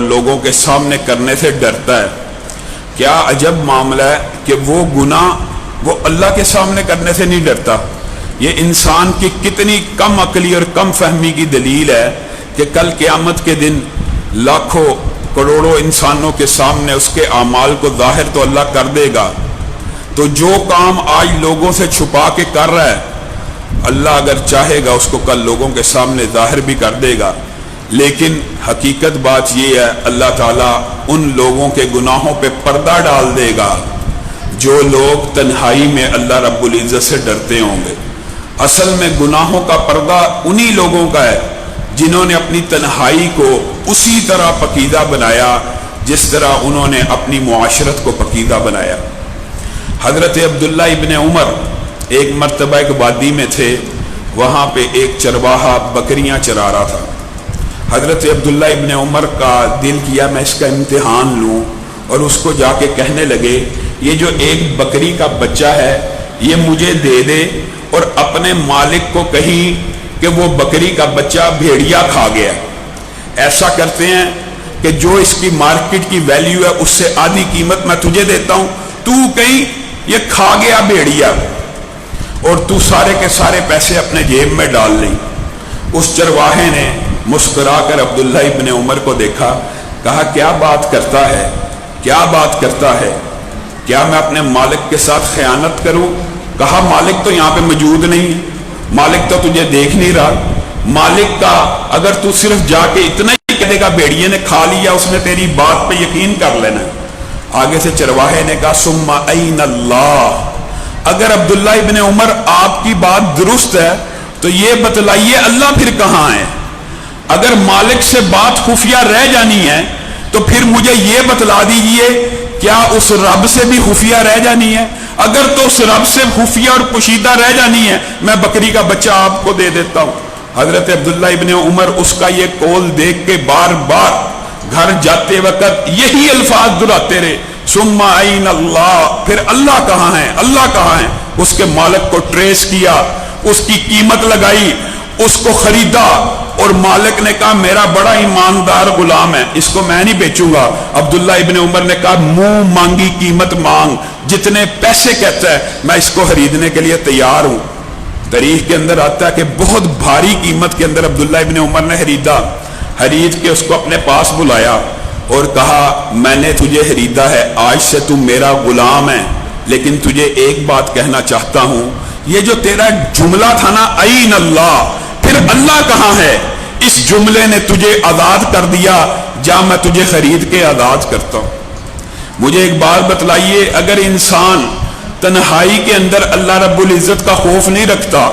لوگوں کے سامنے کرنے سے ڈرتا ہے۔ کیا عجب معاملہ ہے کہ وہ گناہ وہ اللہ کے سامنے کرنے سے نہیں ڈرتا۔ یہ انسان کی کتنی کم عقلی اور کم فہمی کی دلیل ہے کہ کل قیامت کے دن لاکھوں کروڑوں انسانوں کے سامنے اس کے اعمال کو ظاہر تو اللہ کر دے گا، تو جو کام آج لوگوں سے چھپا کے کر رہا ہے اللہ اگر چاہے گا اس کو کل لوگوں کے سامنے ظاہر بھی کر دے گا۔ لیکن حقیقت بات یہ ہے اللہ تعالیٰ ان لوگوں کے گناہوں پہ پردہ ڈال دے گا جو لوگ تنہائی میں اللہ رب العزت سے ڈرتے ہوں گے۔ اصل میں گناہوں کا پردہ انہی لوگوں کا ہے جنہوں نے اپنی تنہائی کو اسی طرح پکیدہ بنایا جس طرح انہوں نے اپنی معاشرت کو پکیدہ بنایا۔ حضرت عبداللہ ابن عمر ایک مرتبہ ایک وادی میں تھے، وہاں پہ ایک چرواہا بکریاں چرا رہا تھا۔ حضرت عبداللہ ابن عمر کا دل کیا میں اس کا امتحان لوں، اور اس کو جا کے کہنے لگے یہ جو ایک بکری کا بچہ ہے یہ مجھے دے دے، اور اپنے مالک کو کہیں کہ وہ بکری کا بچہ بھیڑیا کھا گیا۔ ایسا کرتے ہیں کہ جو اس کی مارکیٹ کی ویلیو ہے اس سے آدھی قیمت میں تجھے دیتا ہوں، تو کہیں یہ کھا گیا بھیڑیا، اور تو سارے کے سارے پیسے اپنے جیب میں ڈال لیں۔ اس چرواہے نے مسکرا کر عبداللہ ابن عمر کو دیکھا، کہا کیا بات کرتا ہے، کیا بات کرتا ہے، کیا میں اپنے مالک کے ساتھ خیانت کروں؟ کہا مالک تو یہاں پہ موجود نہیں ہے، مالک تو تجھے دیکھ نہیں رہا، مالک کا اگر تو صرف جا کے اتنا ہی کہے گا بھیڑیے نے کھا لیا اس نے تیری بات پہ یقین کر لینا۔ آگے سے چرواہے نے کہا ثم این اللہ، اگر عبداللہ ابن عمر آپ کی بات درست ہے تو یہ بتلائیے اللہ پھر کہاں ہے؟ اگر مالک سے بات خفیہ رہ جانی ہے تو پھر مجھے یہ بتلا دیجئے کیا اس رب سے بھی خفیہ رہ جانی ہے؟ اگر تو اس رب سے خفیہ اور پوشیدہ رہ جانی ہے میں بکری کا بچہ آپ کو دے دیتا ہوں۔ حضرت عبداللہ ابن عمر اس کا یہ قول دیکھ کے بار بار گھر جاتے وقت یہی الفاظ دہراتے رہے ثم این اللہ، پھر اللہ کہاں ہے، اللہ کہاں ہے؟ اس کے مالک کو ٹریس کیا، اس کی قیمت لگائی، اس کو خریدا، اور مالک نے کہا میرا بڑا ایماندار غلام ہے اس کو میں نہیں بیچوں گا۔ عبداللہ ابن عمر نے کہا منہ مانگی قیمت مانگ، جتنے پیسے کہتا ہے میں اس کو خریدنے کے لیے تیار ہوں۔ تاریخ کے اندر آتا ہے کہ بہت بھاری قیمت کے اندر عبداللہ ابن عمر نے خریدا، خرید کے اس کو اپنے پاس بلایا اور کہا میں نے تجھے خریدا ہے، آج سے تم میرا غلام ہے، لیکن تجھے ایک بات کہنا چاہتا ہوں، یہ جو تیرا جملہ تھا نا این اللہ، پھر اللہ کہاں ہے؟ اس جملے نے تجھے آزاد کر دیا، جا میں تجھے خرید کے آزاد کرتا ہوں۔ مجھے ایک بات بتلائیے، اگر انسان تنہائی کے اندر اللہ رب العزت کا خوف نہیں رکھتا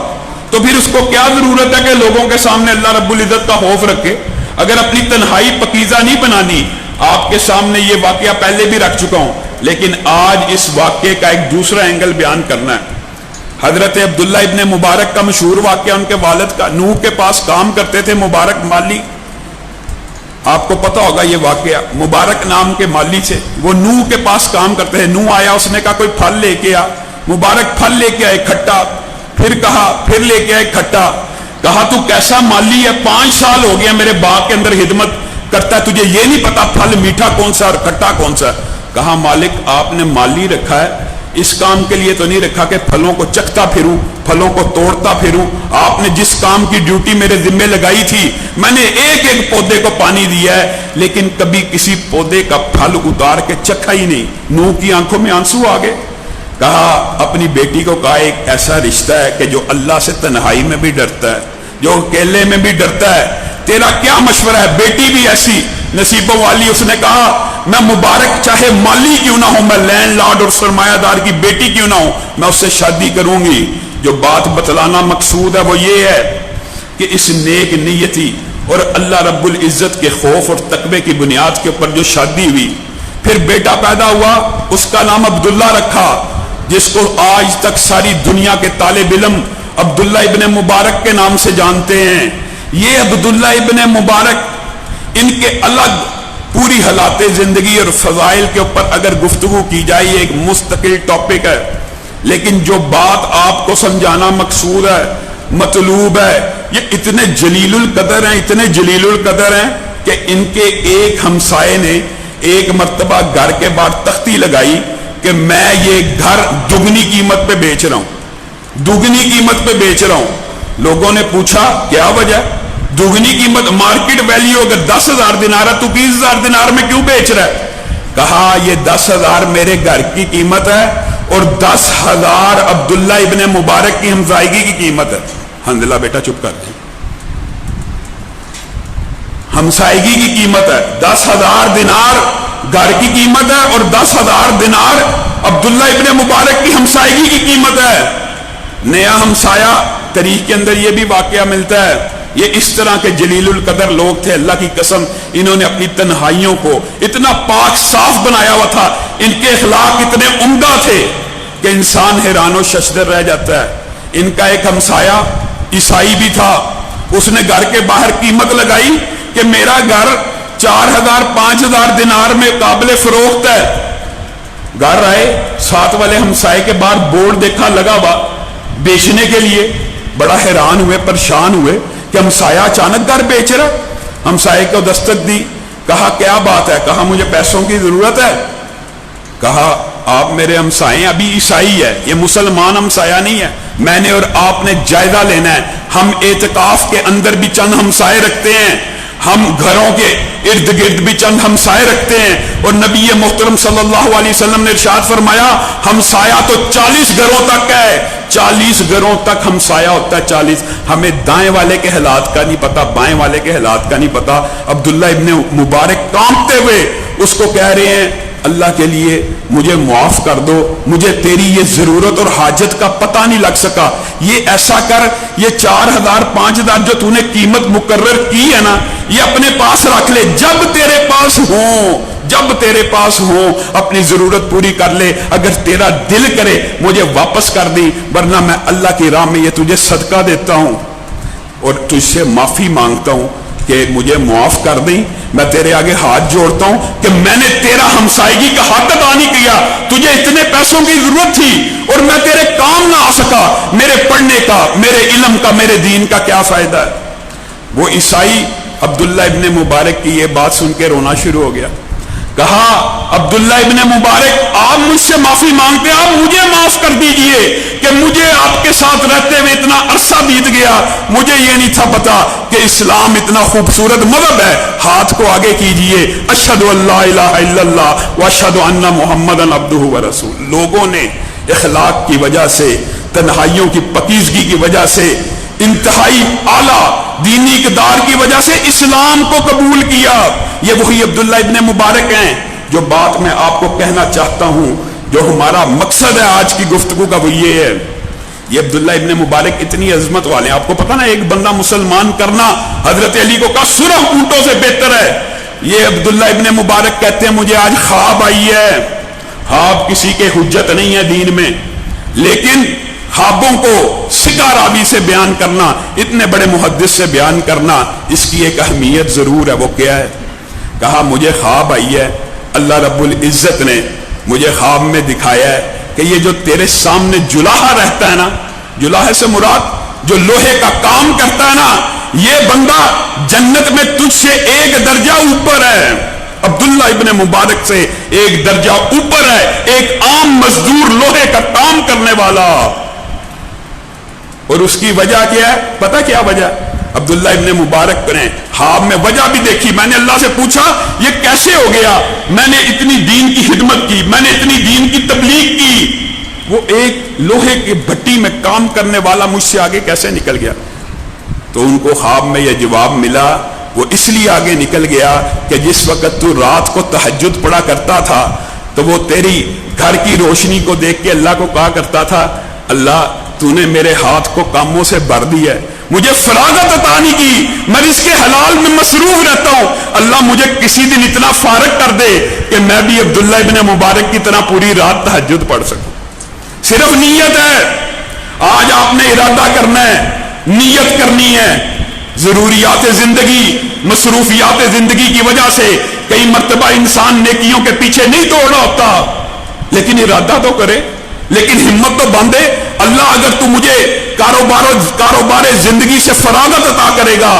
تو پھر اس کو کیا ضرورت ہے کہ لوگوں کے سامنے اللہ رب العزت کا خوف رکھے؟ اگر اپنی تنہائی پکیزہ نہیں بنانی، آپ کے سامنے یہ واقعہ پہلے بھی رکھ چکا ہوں لیکن آج اس واقعے کا ایک دوسرا اینگل بیان کرنا ہے۔ حضرت عبداللہ ابن مبارک کا مشہور واقعہ، ان کے والد کا نوح کے پاس کام کرتے تھے مبارک مالی، آپ کو پتا ہوگا یہ واقعہ، مبارک نام کے مالی سے وہ نوح کے پاس کام کرتے ہیں۔ نوح آیا، اس نے کہا کوئی پھل لے کے آ، مبارک پھل لے کے آئے کھٹا، پھر کہا پھر لے کے آئے کھٹا، کہا تو کیسا مالی ہے، 5 سال ہو گیا میرے باغ کے اندر خدمت کرتا ہے، تجھے یہ نہیں پتا پھل میٹھا کون سا اور کھٹا کون سا؟ کہا مالک آپ نے مالی رکھا ہے اس کام کے لیے تو نہیں رکھا کہ پھلوں کو چکھتا پھروں، پھلوں کو توڑتا پھروں، آپ نے جس کام کی ڈیوٹی میرے ذمہ لگائی تھی میں نے ایک ایک پودے کو پانی دیا ہے لیکن کبھی کسی پودے کا پھل اتار کے چکھا ہی نہیں۔ نوح کی آنکھوں میں آنسو آ گئے۔ کہا اپنی بیٹی کو کہا ایک ایسا رشتہ ہے کہ جو اللہ سے تنہائی میں بھی ڈرتا ہے، جو اکیلے میں بھی ڈرتا ہے، تیرا کیا مشورہ ہے؟ بیٹی بھی ایسی نصیبوں والی، اس نے کہا میں مبارک چاہے مالی کیوں نہ ہوں، میں لینڈ لارڈ اور سرمایہ دار کی بیٹی کیوں نہ ہوں، میں اس سے شادی کروں گی۔ جو بات بتلانا مقصود ہے وہ یہ ہے کہ اس نیک نیتی اور اللہ رب العزت کے خوف اور تقوی کی بنیاد کے اوپر جو شادی ہوئی، پھر بیٹا پیدا ہوا، اس کا نام عبداللہ رکھا، جس کو آج تک ساری دنیا کے طالب علم عبداللہ ابن مبارک کے نام سے جانتے ہیں۔ یہ عبداللہ ابن مبارک، ان کے الگ پوری حالات زندگی اور فضائل کے اوپر اگر گفتگو کی جائے یہ ایک مستقل ٹاپک ہے، لیکن جو بات آپ کو سمجھانا مقصود ہے، مطلوب ہے، یہ اتنے جلیل القدر ہیں، اتنے جلیل القدر ہیں کہ ان کے ایک ہمسائے نے ایک مرتبہ گھر کے باہر تختی لگائی کہ میں یہ گھر دگنی قیمت پہ بیچ رہا ہوں، دگنی قیمت پہ بیچ رہا ہوں۔ لوگوں نے پوچھا کیا وجہ؟ دگنی قیمت، مارکیٹ ویلیو اگر 10,000 دینار ہے تو 20,000 دینار میں کیوں بیچ رہا ہے؟ کہا یہ 10,000 میرے گھر کی قیمت ہے اور 10,000 عبداللہ ابن مبارک کی ہمسائیگی کی قیمت ہے۔ حنظلہ بیٹا چپ کر دیں، ہمسائیگی کی قیمت ہے، 10,000 دینار گھر کی قیمت ہے اور 10,000 دینار عبداللہ ابن مبارک کی ہمسائیگی کی قیمت ہے۔ نیا ہمسایہ تاریخ کے اندر یہ بھی واقعہ ملتا ہے، یہ اس طرح کے جلیل القدر لوگ تھے، اللہ کی قسم انہوں نے اپنی تنہائیوں کو اتنا پاک صاف بنایا ہوا تھا، ان کے اخلاق اتنے عمدہ تھے کہ انسان حیران و ششدر رہ جاتا ہے۔ ان کا ایک ہمسایہ عیسائی بھی تھا، اس نے گھر کے باہر قیمت لگائی کہ میرا گھر 4,000 5,000 دینار میں قابل فروخت ہے۔ گھر آئے، ساتھ والے ہمسائے کے باہر بورڈ دیکھا لگا ہوا بیچنے کے لیے، بڑا حیران ہوئے، پریشان ہوئے کہ ہمسایہ اچانک گھر بیچ رہا۔ ہمسائے کو دستک دی، کہا کیا بات ہے؟ کہا مجھے پیسوں کی ضرورت ہے۔ کہا آپ میرے ہمسائے، ابھی عیسائی ہے، یہ مسلمان ہمسایہ نہیں ہے، میں نے اور آپ نے جائزہ لینا ہے۔ ہم اعتکاف کے اندر بھی چند ہمسائے رکھتے ہیں، ہم گھروں کے ارد گرد بھی چند ہمسائے رکھتے ہیں، اور نبی محترم صلی اللہ علیہ وسلم نے ارشاد فرمایا ہمسایہ تو 40 گھروں تک ہے، 40 گھروں تک ہمسایہ ہوتا ہے، 40۔ ہمیں دائیں والے کے حالات کا نہیں پتا، بائیں والے کے حالات کا نہیں پتا۔ عبداللہ ابن مبارک کانپتے ہوئے اس کو کہہ رہے ہیں اللہ کے لیے مجھے معاف کر دو، مجھے تیری یہ ضرورت اور حاجت کا پتہ نہیں لگ سکا، یہ ایسا کر، یہ 4,000 5,000 جو تو نے قیمت مقرر کی ہے نا، یہ اپنے پاس رکھ لے، جب تیرے پاس ہوں، جب تیرے پاس ہوں اپنی ضرورت پوری کر لے، اگر تیرا دل کرے مجھے واپس کر دی، ورنہ میں اللہ کی راہ میں یہ تجھے صدقہ دیتا ہوں اور تجھ سے معافی مانگتا ہوں کہ مجھے معاف کر دیں۔ میں تیرے آگے ہاتھ جوڑتا ہوں کہ میں نے تیرا ہمسائیگی کا حق ادا نہیں کیا، تجھے اتنے پیسوں کی ضرورت تھی اور میں تیرے کام نہ آ سکا، میرے پڑھنے کا، میرے علم کا، میرے دین کا کیا فائدہ ہے؟ وہ عیسائی عبداللہ ابن مبارک کی یہ بات سن کے رونا شروع ہو گیا۔ کہا عبداللہ ابن مبارک آپ مجھ سے معافی مانگتے ہیں، آپ مجھے معاف کر دیجئے کہ مجھے آپ کے ساتھ رہتے ہوئے اتنا عرصہ بیت گیا، مجھے یہ نہیں تھا پتا کہ اسلام اتنا خوبصورت مذہب ہے۔ ہاتھ کو آگے کیجئے، اشہد ان لا الہ الا اللہ واشہد ان محمدًا عبدہ ورسولہ۔ لوگوں نے اخلاق کی وجہ سے، تنہائیوں کی پاکیزگی کی وجہ سے، انتہائی اعلیٰ دینی اقدار کی وجہ سے اسلام کو قبول کیا۔ یہ وہی عبداللہ ابن مبارک ہیں۔ جو بات میں آپ کو کہنا چاہتا ہوں، جو ہمارا مقصد ہے آج کی گفتگو کا، وہ یہ ہے، یہ عبداللہ ابن مبارک اتنی عظمت والے ہیں۔ آپ کو پتا نا ایک بندہ مسلمان کرنا حضرت علی کو کہا سرخ اونٹوں سے بہتر ہے۔ یہ عبداللہ ابن مبارک کہتے ہیں مجھے آج خواب آئی ہے۔ خواب کسی کے حجت نہیں ہے دین میں، لیکن خوابوں کو سکہ راوی سے بیان کرنا، اتنے بڑے محدث سے بیان کرنا، اس کی ایک اہمیت ضرور ہے۔ وہ کیا ہے؟ کہا مجھے خواب آئی ہے، اللہ رب العزت نے مجھے خواب میں دکھایا ہے کہ یہ جو تیرے سامنے جلاحہ رہتا ہے نا، جلاحے سے مراد جو لوہے کا کام کرتا ہے نا، یہ بندہ جنت میں تجھ سے ایک درجہ اوپر ہے، عبداللہ ابن مبارک سے ایک درجہ اوپر ہے، ایک عام مزدور لوہے کا کام کرنے والا۔ اور اس کی وجہ کیا ہے؟ پتہ کیا وجہ؟ عبداللہ ابن مبارک نے خواب میں وجہ بھی دیکھی، میں نے اللہ سے پوچھا یہ کیسے ہو گیا، میں نے اتنی دین کی خدمت کی، میں نے اتنی دین کی تبلیغ کی، وہ ایک لوہے کی بھٹی میں کام کرنے والا مجھ سے آگے کیسے نکل گیا؟ تو ان کو خواب میں یہ جواب ملا، وہ اس لیے آگے نکل گیا کہ جس وقت تو رات کو تہجد پڑھا کرتا تھا تو وہ تیری گھر کی روشنی کو دیکھ کے اللہ کو کہا کرتا تھا اللہ تو نے میرے ہاتھ کو کاموں سے بھر دیا ہے، مجھے فراغت عطا نہیں کی، میں رزق حلال میں مصروف رہتا ہوں، اللہ مجھے کسی دن اتنا فارغ کر دے کہ میں بھی عبداللہ ابن مبارک کی طرح پوری رات تہجد پڑھ سکوں۔ صرف نیت ہے، آج آپ نے ارادہ کرنا ہے، نیت کرنی ہے۔ ضروریات زندگی، مصروفیات زندگی کی وجہ سے کئی مرتبہ انسان نیکیوں کے پیچھے نہیں دوڑ رہا ہوتا، لیکن ارادہ تو کرے، لیکن ہمت تو باندھے اللہ اگر تو مجھے کاروبار زندگی سے فراغت عطا کرے گا،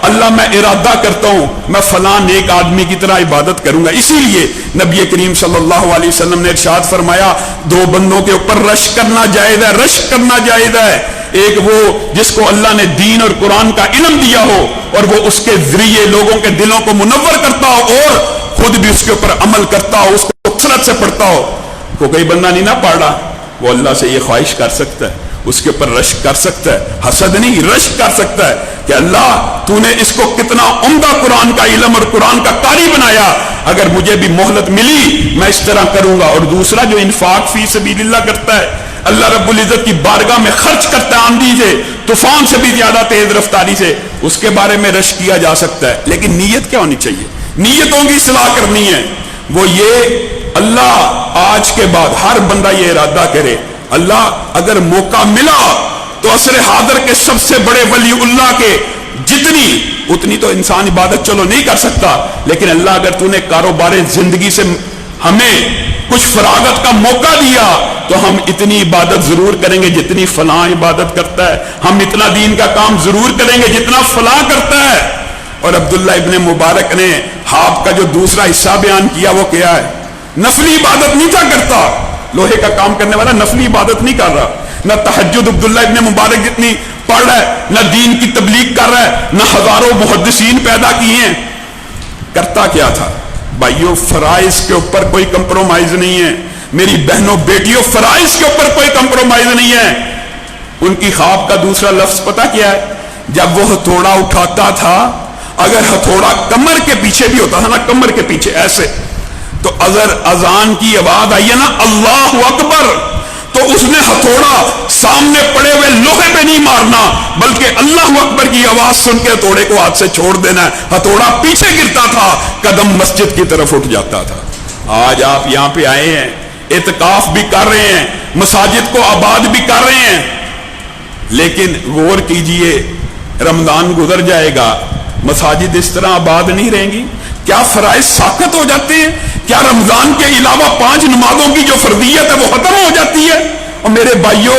اللہ میں ارادہ کرتا ہوں میں فلاں نیک آدمی کی طرح عبادت کروں گا. اسی لیے نبی کریم صلی اللہ علیہ وسلم نے ارشاد فرمایا دو بندوں کے اوپر رشک کرنا جائز ہے, رشک کرنا جائز ہے. ایک وہ جس کو اللہ نے دین اور قرآن کا علم دیا ہو اور وہ اس کے ذریعے لوگوں کے دلوں کو منور کرتا ہو اور خود بھی اس کے اوپر عمل کرتا ہو, اس کو کثرت سے پڑھتا ہو. کوئی بندہ نہیں نہ پڑھ رہا, وہ اللہ سے یہ خواہش کر سکتا ہے, اس کے اوپر رشک کر سکتا ہے, حسد نہیں رشک کر سکتا ہے کہ اللہ تو نے اس کو کتنا عمدہ قرآن کا علم اور قرآن کا قاری بنایا, اگر مجھے بھی مہلت ملی میں اس طرح کروں گا. اور دوسرا جو انفاق فی سبیل اللہ کرتا ہے, اللہ رب العزت کی بارگاہ میں خرچ کرتا ہے آندھی سے طوفان سے بھی زیادہ تیز رفتاری سے, اس کے بارے میں رشک کیا جا سکتا ہے. لیکن نیت کیا ہونی چاہیے؟ نیتوں کی اصلاح کرنی ہے. وہ یہ اللہ آج کے بعد ہر بندہ یہ ارادہ کرے, اللہ اگر موقع ملا تو عصر حاضر کے سب سے بڑے ولی اللہ کے اتنی تو انسان عبادت چلو نہیں کر سکتا, لیکن اللہ اگر تو نے کاروبار زندگی سے ہمیں کچھ فراغت کا موقع دیا تو ہم اتنی عبادت ضرور کریں گے جتنی فلاں عبادت کرتا ہے, ہم اتنا دین کا کام ضرور کریں گے جتنا فلاں کرتا ہے. اور عبداللہ ابن مبارک نے ہاپ کا جو دوسرا حصہ بیان کیا وہ کیا ہے؟ نفلی عبادت نہیں تھا کرتا, لوہے کا کام کرنے والا نفلی عبادت نہیں کر رہا, نہ تہجد عبداللہ ابن مبارک جتنی پڑھ رہا ہے, نہ دین کی تبلیغ کر رہا ہے, نہ ہزاروں محدثین پیدا کیے ہیں. کرتا کیا تھا؟ بھائیو فرائض کے اوپر کوئی کمپرومائز نہیں ہے, میری بہنوں بیٹیوں فرائض کے اوپر کوئی کمپرومائز نہیں ہے. ان کی خواب کا دوسرا لفظ پتہ کیا ہے؟ جب وہ ہتھوڑا اٹھاتا تھا, اگر ہتھوڑا کمر کے پیچھے بھی ہوتا تھا نا, کمر کے پیچھے ایسے, تو اگر اذان کی آواز آئی ہے نا اللہ اکبر, تو اس نے ہتھوڑا سامنے پڑے ہوئے لوہے پہ نہیں مارنا بلکہ اللہ اکبر کی آواز سن کے ہتھوڑے کو ہاتھ سے چھوڑ دینا ہے. ہتھوڑا پیچھے گرتا تھا, قدم مسجد کی طرف اٹھ جاتا تھا. آج آپ یہاں پہ آئے ہیں, اعتکاف بھی کر رہے ہیں, مساجد کو آباد بھی کر رہے ہیں, لیکن غور کیجئے رمضان گزر جائے گا, مساجد اس طرح آباد نہیں رہیں گی. کیا فرائض ساقط ہو جاتے ہیں؟ کیا رمضان کے علاوہ 5 نمازوں کی جو فرضیت ہے وہ ختم ہو جاتی ہے؟ اور میرے بھائیوں,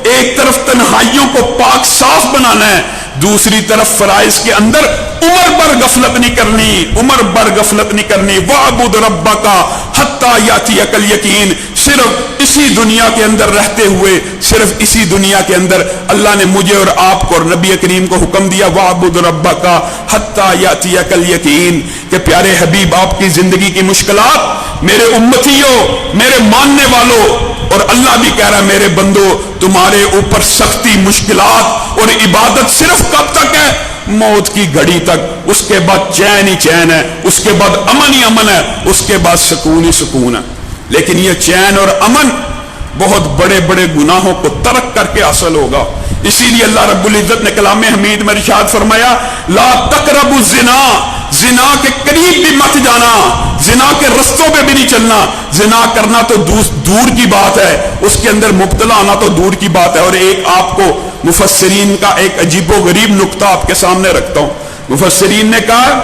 ایک طرف تنہائیوں کو پاک صاف بنانا ہے, دوسری طرف فرائض کے اندر عمر بر غفلت نہیں کرنی, عمر بر غفلت نہیں کرنی. وَاعْبُدْ رَبَّكَ حَتَّى يَأْتِيَكَ الْيَقِينُ. صرف اسی دنیا کے اندر رہتے ہوئے, صرف اسی دنیا کے اندر اللہ نے مجھے اور آپ کو اور نبی کریم کو حکم دیا وَاعْبُدْ رَبَّكَ حَتَّى يَأْتِيَكَ الْيَقِينُ, کہ پیارے حبیب آپ کی زندگی کی مشکلات میرے امتیوں, میرے ماننے والوں, اور اللہ بھی کہہ رہا ہے میرے بندو تمہارے اوپر سختی, مشکلات اور عبادت صرف کب تک ہے؟ موت کی گھڑی تک. اس کے بعد چین ہی چین ہے, اس کے بعد امن ہی امن ہے, اس کے بعد سکون ہی سکون ہے. لیکن یہ چین اور امن بہت بڑے بڑے گناہوں کو ترک کر کے حاصل ہوگا. اسی لیے اللہ رب العزت نے کلام حمید میں ارشاد فرمایا لا تقربوا الزنا, زنا کے قریب بھی مت جانا, زنا کے رستوں پہ بھی نہیں چلنا. زنا کرنا تو دور کی بات ہے, اس کے اندر مبتلا ہونا تو دور کی بات ہے. اور ایک آپ کو مفسرین کا ایک عجیب و غریب نقطہ آپ کے سامنے رکھتا ہوں. مفسرین نے کہا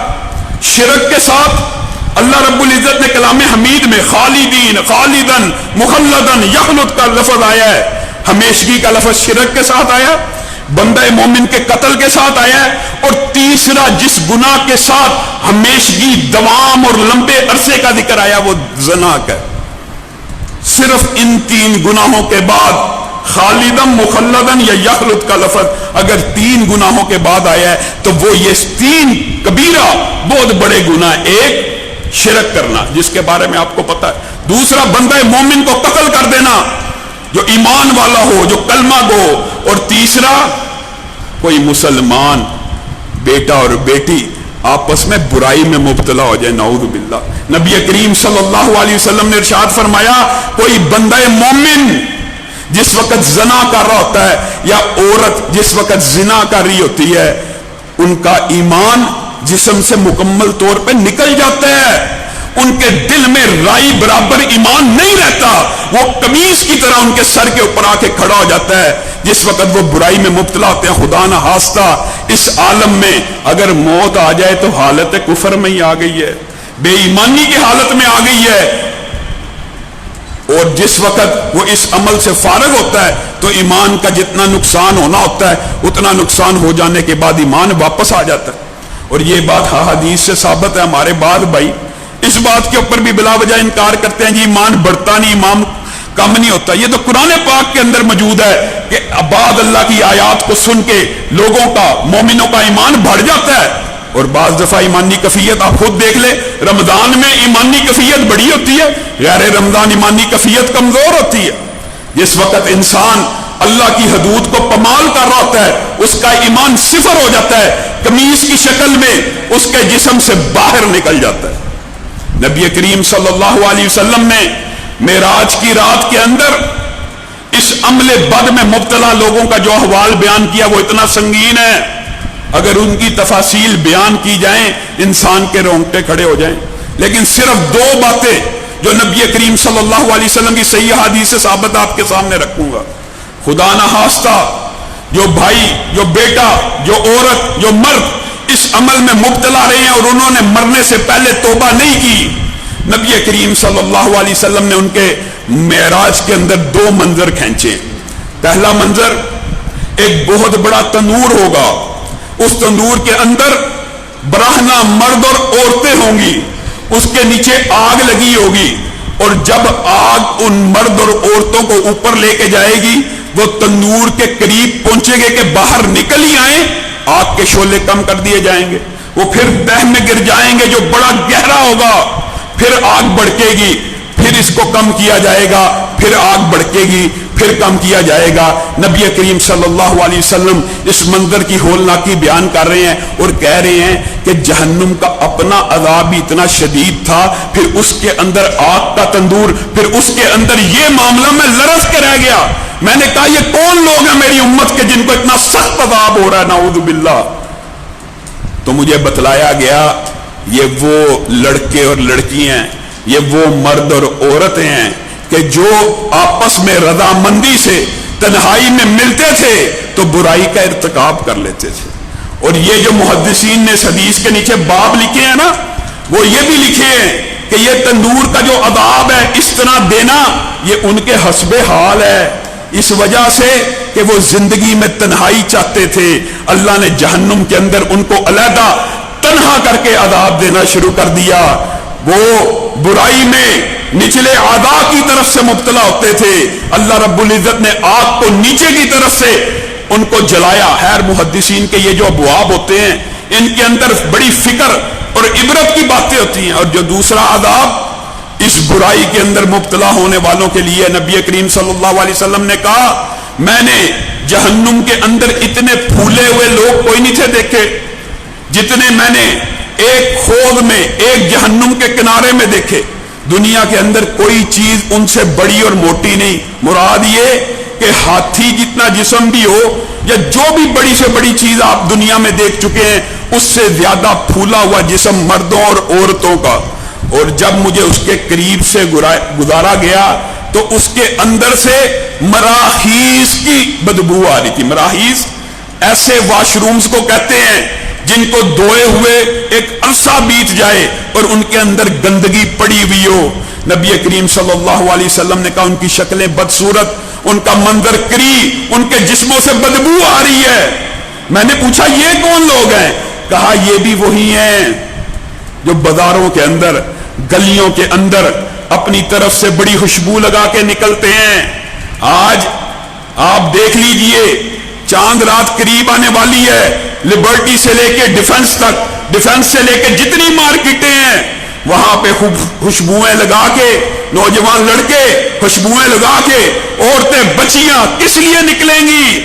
شرک کے ساتھ اللہ رب العزت نے کلام حمید میں خالدین, خالدن, مخلدن, یخلد کا لفظ آیا ہے, ہمیشگی کا لفظ شرک کے ساتھ آیا, بندہ مومن کے قتل کے ساتھ آیا ہے, اور تیسرا جس گناہ کے ساتھ ہمیشگی, دوام اور لمبے عرصے کا ذکر آیا وہ زنا کا. صرف ان 3 گناہوں کے بعد خالدن, مخلدن یا یخلد کا لفظ اگر 3 گناہوں کے بعد آیا ہے تو وہ یہ 3 کبیرہ بہت بڑے گناہ. ایک شرک کرنا جس کے بارے میں آپ کو پتا ہے, دوسرا بندہ مومن کو قتل کر دینا جو ایمان والا ہو, جو کلمہ گو, اور تیسرا کوئی مسلمان بیٹا اور بیٹی آپس میں برائی میں مبتلا ہو جائے, نعوذ باللہ. نبی کریم صلی اللہ علیہ وسلم نے ارشاد فرمایا کوئی بندہ مومن جس وقت زنا کر رہا ہوتا ہے یا عورت جس وقت زنا کر رہی ہوتی ہے, ان کا ایمان جسم سے مکمل طور پہ نکل جاتا ہے, ان کے دل میں رائی برابر ایمان نہیں رہتا, وہ قمیص کی طرح ان کے سر کے اوپر آ کے کھڑا ہو جاتا ہے جس وقت وہ برائی میں مبتلا ہوتے ہیں. خدا نہ خواستہ اس عالم میں اگر موت آ جائے تو حالت کفر میں ہی آ گئی ہے, بے ایمانی کی حالت میں آ گئی ہے, اور جس وقت وہ اس عمل سے فارغ ہوتا ہے تو ایمان کا جتنا نقصان ہونا ہوتا ہے اتنا نقصان ہو جانے کے بعد ایمان واپس آ جاتا ہے. اور یہ بات حدیث سے ثابت ہے. ہمارے بعد بھائی اس بات کے اوپر بھی بلا وجہ انکار کرتے ہیں جی ایمان بڑھتا نہیں، ایمان کم نہیں ہوتا. یہ تو قرآن پاک کے اندر موجود ہے کہ بعد اللہ کی آیات کو سن کے لوگوں کا، مومنوں کا ایمان بڑھ جاتا ہے، اور بعض دفعہ ایمانی کیفیت آپ خود دیکھ لیں. رمضان میں ایمانی کیفیت بڑی ہوتی ہے، غیر رمضان ایمانی کیفیت کمزور ہوتی ہے. جس وقت انسان اللہ کی حدود کو پامال کر رہا ہوتا ہے اس کا ایمان صفر ہو جاتا ہے، قمیص کی شکل میں اس کے جسم سے باہر نکل جاتا ہے. نبی کریم صلی اللہ علیہ وسلم نے معراج کی رات کے اندر اس عمل بد میں مبتلا لوگوں کا جو احوال بیان کیا وہ اتنا سنگین ہے، اگر ان کی تفاصیل بیان کی جائیں انسان کے رونگٹے کھڑے ہو جائیں. لیکن صرف دو باتیں جو نبی کریم صلی اللہ علیہ وسلم کی صحیح حدیث سے ثابت آپ کے سامنے رکھوں گا. خدا نہ خواستہ جو بھائی، جو بیٹا، جو عورت، جو مرد اس عمل میں مبتلا رہے ہیں اور انہوں نے مرنے سے پہلے توبہ نہیں کی، نبی کریم صلی اللہ علیہ وسلم نے ان کے معراج کے اندر دو منظر کھینچے. پہلا منظر، ایک بہت بڑا تنور ہوگا، اس تندور کے اندر برہنہ مرد اور عورتیں ہوں گی، اس کے نیچے آگ لگی ہوگی، اور جب آگ ان مرد اور عورتوں کو اوپر لے کے جائے گی وہ تندور کے قریب پہنچے گے کہ باہر نکل ہی آئیں، آگ کے شعلے کم کر دیے جائیں گے، وہ پھر تہ میں گر جائیں گے جو بڑا گہرا ہوگا، پھر آگ بڑکے گی، پھر اس کو کم کیا جائے گا، پھر آگ بڑکے گی، پھر کم کیا جائے گا. نبی کریم صلی اللہ علیہ وسلم اس منظر کی ہولناکی بیان کر رہے ہیں اور کہہ رہے ہیں کہ جہنم کا اپنا عذاب بھی اتنا شدید تھا، پھر اس کے اندر آگ کا تندور، پھر اس کے اندر یہ معاملہ، میں لرز کے رہ گیا. میں نے کہا یہ کون لوگ ہیں میری امت کے جن کو اتنا سخت عذاب ہو رہا ہے، نعوذ باللہ. تو مجھے بتلایا گیا یہ وہ لڑکے اور لڑکیاں، یہ وہ مرد اور عورتیں ہیں کہ جو آپس میں رضامندی سے تنہائی میں ملتے تھے تو برائی کا ارتکاب کر لیتے تھے. اور یہ جو محدثین نے اس حدیث کے نیچے باب لکھے ہیں نا، وہ یہ بھی لکھے ہیں کہ یہ تندور کا جو عذاب ہے اس طرح دینا یہ ان کے حسب حال ہے، اس وجہ سے کہ وہ زندگی میں تنہائی چاہتے تھے. اللہ نے جہنم کے اندر ان کو علیحدہ تنہا کر کے عذاب دینا شروع کر دیا. وہ برائی میں نچلے اعضاء کی طرف سے مبتلا ہوتے تھے، اللہ رب العزت نے آگ کو نیچے کی طرف سے ان کو جلایا. خیر محدثین کے یہ جو ابواب ہوتے ہیں ان کے اندر بڑی فکر اور عبرت کی باتیں ہوتی ہیں. اور جو دوسرا عذاب اس برائی کے اندر مبتلا ہونے والوں کے لیے، نبی کریم صلی اللہ علیہ وسلم نے کہا میں نے جہنم کے اندر اتنے پھولے ہوئے لوگ کوئی نہیں تھے دیکھے جتنے میں نے ایک خود میں، ایک جہنم کے کنارے میں دیکھے. دنیا کے اندر کوئی چیز ان سے بڑی اور موٹی نہیں. مراد یہ کہ ہاتھی جتنا جسم بھی ہو یا جو بھی بڑی سے بڑی چیز آپ دنیا میں دیکھ چکے ہیں اس سے زیادہ پھولا ہوا جسم مردوں اور عورتوں کا. اور جب مجھے اس کے قریب سے گزارا گیا تو اس کے اندر سے مراحیض کی بدبو آ رہی تھی. مراحیض ایسے واش رومز کو کہتے ہیں جن کو دھوئے ہوئے ایک عرصہ بیت جائے اور ان کے اندر گندگی پڑی ہوئی ہو. نبی کریم صلی اللہ علیہ وسلم نے کہا ان کی شکلیں بدصورت، ان کا منظر کری، ان کے جسموں سے بدبو آ رہی ہے. میں نے پوچھا یہ کون لوگ ہیں؟ کہا یہ بھی وہی ہیں جو بازاروں کے اندر، گلیوں کے اندر اپنی طرف سے بڑی خوشبو لگا کے نکلتے ہیں. آج آپ دیکھ لیجئے چاند رات قریب آنے والی ہے، لبرٹی سے لے کے ڈیفنس تک، ڈیفنس سے لے کے جتنی مارکیٹیں ہیں وہاں پہ خوشبوئیں لگا کے نوجوان لڑکے خوشبوئیں لگا کے، عورتیں بچیاں کس لیے نکلیں گی؟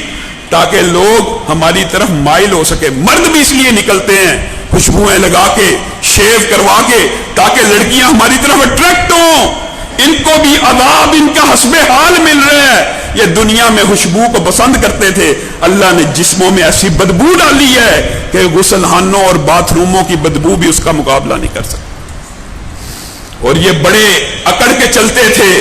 تاکہ لوگ ہماری طرف مائل ہو سکے. مرد بھی اس لیے نکلتے ہیں خوشبوئیں لگا کے، شیو کروا کے، تاکہ لڑکیاں ہماری طرف اٹریکٹ ہوں. ان کو بھی عذاب ان کا حسب حال مل رہا ہے. یہ دنیا میں خوشبو کو پسند کرتے تھے، اللہ نے جسموں میں ایسی بدبو ڈالی ہے کہ غسل خانوں اور باتھ روموں کی بدبو بھی اس کا مقابلہ نہیں کر سکتے. اور یہ بڑے اکڑ کے چلتے تھے،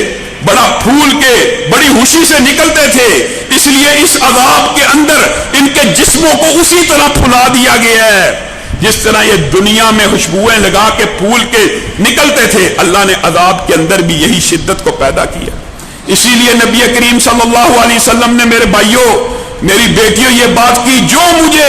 بڑا پھول کے، بڑی خوشی سے نکلتے تھے. اس لیے اس عذاب کے اندر ان کے جسموں کو اسی طرح پھلا دیا گیا ہے جس طرح یہ دنیا میں خوشبوئیں لگا کے پھول کے نکلتے تھے. اللہ نے عذاب کے اندر بھی یہی شدت کو پیدا کیا. اسی لیے نبی کریم صلی اللہ علیہ وسلم نے میرے بھائیوں، میری بیٹیوں یہ بات کی، جو مجھے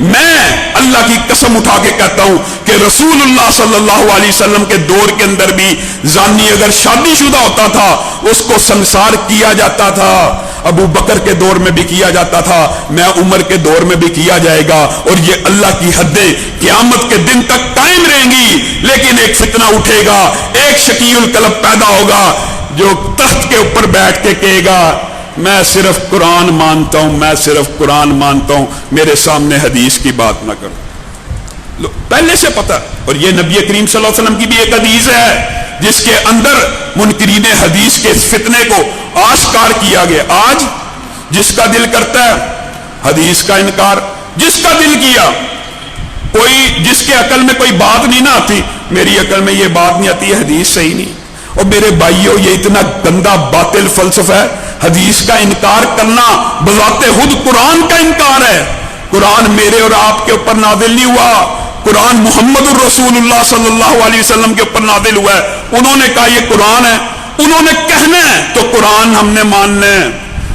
میں اللہ کی قسم اٹھا کے کہتا ہوں کہ رسول اللہ صلی اللہ علیہ وسلم کے دور کے اندر بھی زانی اگر شادی شدہ ہوتا تھا اس کو سنسار کیا جاتا تھا، ابو بکر کے دور میں بھی کیا جاتا تھا، میں عمر کے دور میں بھی کیا جائے گا، اور یہ اللہ کی حدیں قیامت کے دن تک قائم رہیں گی۔ لیکن ایک فتنہ اٹھے گا، ایک شقی القلب پیدا ہوگا جو تخت کے اوپر بیٹھ کے کہے گا میں صرف قرآن مانتا ہوں، میں صرف قرآن مانتا ہوں، میرے سامنے حدیث کی بات نہ کرو۔ پہلے سے پتہ، اور یہ نبی کریم صلی اللہ علیہ وسلم کی بھی ایک حدیث ہے جس کے اندر منکرین حدیث کے فتنے کو آشکار کیا گیا۔ آج جس کا دل کرتا ہے حدیث کا انکار، جس کا دل کیا، کوئی جس کے عقل میں کوئی بات نہیں نہ آتی، میری عقل میں یہ بات نہیں آتی ہے حدیث صحیح نہیں۔ اور میرے بھائیوں یہ اتنا گندا باطل فلسفہ ہے، حدیث کا انکار کرنا بذات خود قرآن کا انکار ہے۔ قرآن میرے اور آپ کے اوپر نازل نہیں ہوا، قرآن محمد الرسول اللہ صلی اللہ علیہ وسلم کے اوپر نازل ہوا ہے۔ انہوں نے کہا یہ قرآن ہے، انہوں نے کہنا ہے تو قرآن ہم نے ماننا ہے۔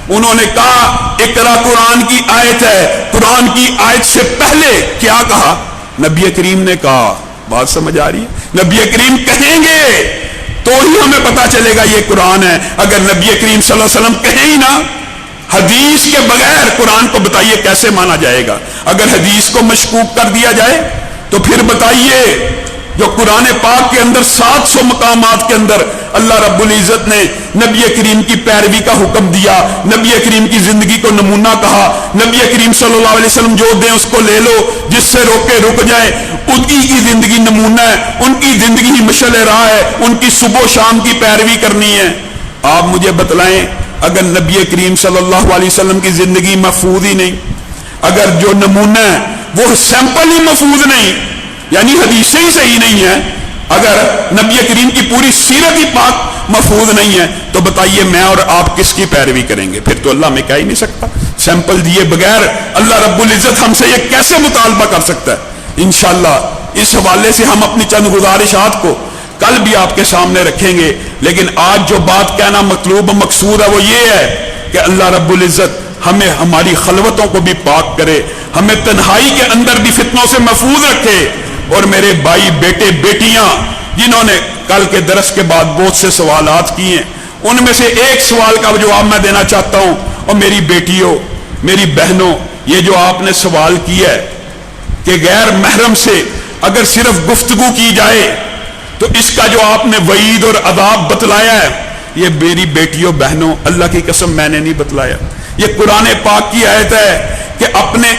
انہوں نے کہا اقرا قرآن کی آیت ہے، قرآن کی آیت سے پہلے کیا کہا؟ نبی کریم نے کہا۔ بات سمجھ آ رہی ہے؟ نبی کریم کہیں گے تو ہی ہمیں پتا چلے گا یہ قرآن ہے۔ اگر نبی کریم صلی اللہ علیہ وسلم کہیں ہی نہ، حدیث کے بغیر قرآن کو بتائیے کیسے مانا جائے گا؟ اگر حدیث کو مشکوک کر دیا جائے تو پھر بتائیے جو قرآن پاک کے اندر 700 مقامات کے اندر اللہ رب العزت نے نبی کریم کی پیروی کا حکم دیا، نبی کریم کی زندگی کو نمونہ کہا، نبی کریم صلی اللہ علیہ وسلم جو دیں اس کو لے لو، جس سے روکے رک جائے، ان کی زندگی نمونہ ہے، ان کی زندگی ہی مشعل راہ ہے، ان کی صبح و شام کی پیروی کرنی ہے۔ آپ مجھے بتلائیں اگر نبی کریم صلی اللہ علیہ وسلم کی زندگی محفوظ ہی نہیں، اگر جو نمونہ ہے وہ سیمپل ہی محفوظ نہیں، یعنی حدیثیں ہی صحیح نہیں ہے، اگر نبی کریم کی پوری سیرت ہی پاک محفوظ نہیں ہے، تو بتائیے میں اور آپ کس کی پیروی کریں گے؟ پھر تو اللہ میں کہہ ہی نہیں سکتا۔ سیمپل دیے بغیر اللہ رب العزت ہم سے یہ کیسے مطالبہ کر سکتا ہے؟ انشاءاللہ اس حوالے سے ہم اپنی چند گزارشات کو کل بھی آپ کے سامنے رکھیں گے، لیکن آج جو بات کہنا مطلوب و مقصود ہے وہ یہ ہے کہ اللہ رب العزت ہمیں ہماری خلوتوں کو بھی پاک کرے، ہمیں تنہائی کے اندر بھی فتنوں سے محفوظ رکھے۔ اور میرے بھائی بیٹے بیٹیاں جنہوں نے کل کے درس کے بعد بہت سے سوالات کیے ہیں، ان میں سے ایک سوال کا جواب میں دینا چاہتا ہوں۔ اور میری بیٹیوں، میری بہنوں، یہ جو آپ نے سوال کیا ہے کہ غیر محرم سے اگر صرف گفتگو کی جائے تو اس کا جو آپ نے وعید اور عذاب بتلایا ہے، یہ میری بیٹیوں بہنوں اللہ کی قسم میں نے نہیں بتلایا، یہ قرآن پاک کی آیت ہے کہ اپنے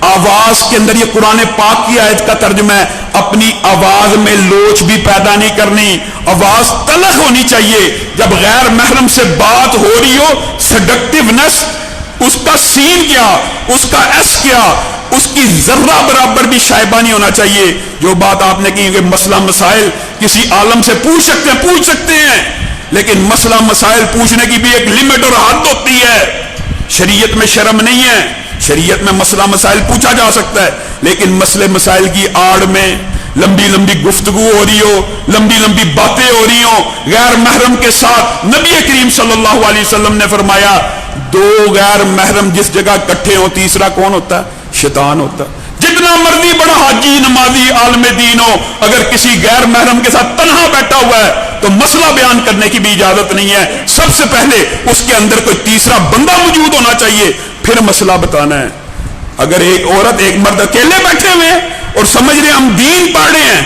آواز کے اندر، یہ قرآن پاک کی آیت کا ترجمہ ہے، اپنی آواز میں لوچ بھی پیدا نہیں کرنی، آواز تلخ ہونی چاہیے۔ جب غیر محرم سے بات ہو رہی ہو، سیڈکٹیونس، اس کا سین کیا، اس کا ایس کیا، اس کی ذرہ برابر بھی شائبہ نہیں ہونا چاہیے۔ جو بات آپ نے کی کہ مسئلہ مسائل کسی عالم سے پوچھ سکتے ہیں، لیکن مسئلہ مسائل پوچھنے کی بھی ایک لمٹ اور حد ہوتی ہے۔ شریعت میں شرم نہیں ہے، شریعت میں مسئلہ مسائل پوچھا جا سکتا ہے، لیکن مسئلے مسائل کی آڑ میں لمبی لمبی گفتگو ہو رہی ہو، لمبی لمبی باتیں ہو رہی ہوں غیر محرم کے ساتھ، نبی کریم صلی اللہ علیہ وسلم نے فرمایا دو غیر محرم جس جگہ اکٹھے ہوں، تیسرا کون ہوتا ہے؟ شیطان ہوتا ہے۔ جتنا مرضی بڑا حاجی نمازی عالم دین ہو، اگر کسی غیر محرم کے ساتھ تنہا بیٹھا ہوا ہے تو مسئلہ بیان کرنے کی بھی اجازت نہیں ہے، سب سے پہلے اس کے اندر کوئی تیسرا بندہ موجود ہونا چاہیے، پھر مسئلہ بتانا ہے۔ اگر ایک عورت ایک مرد اکیلے بیٹھے ہوئے ہیں اور سمجھ رہے ہم دین پڑھ رہے ہیں،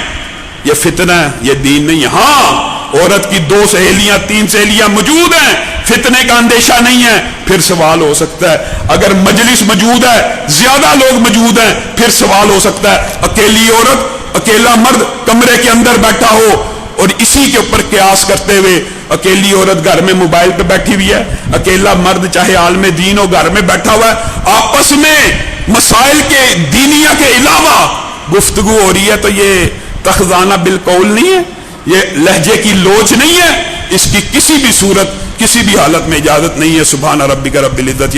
یہ فتنہ ہے، یہ دین نہیں ہے۔ ہاں عورت کی 2 سہیلیاں 3 سہیلیاں موجود ہیں، فتنے کا اندیشہ نہیں ہے، پھر سوال ہو سکتا ہے۔ اگر مجلس موجود ہے، زیادہ لوگ موجود ہیں، پھر سوال ہو سکتا ہے۔ اکیلی عورت، اکیلا مرد کمرے کے اندر بیٹھا ہو اور اسی کے اوپر قیاس کرتے ہوئے، اکیلی عورت گھر میں موبائل پہ بیٹھی ہوئی ہے، اکیلا مرد چاہے عالم دین ہو گھر میں بیٹھا ہوا ہے، آپس میں مسائل کے دینیہ کے علاوہ گفتگو ہو رہی ہے، تو یہ تخزانہ بالقول نہیں ہے، یہ لہجے کی لوچ نہیں ہے، اس کی کسی بھی صورت کسی بھی حالت میں اجازت نہیں ہے۔ سبحان ربک رب العزت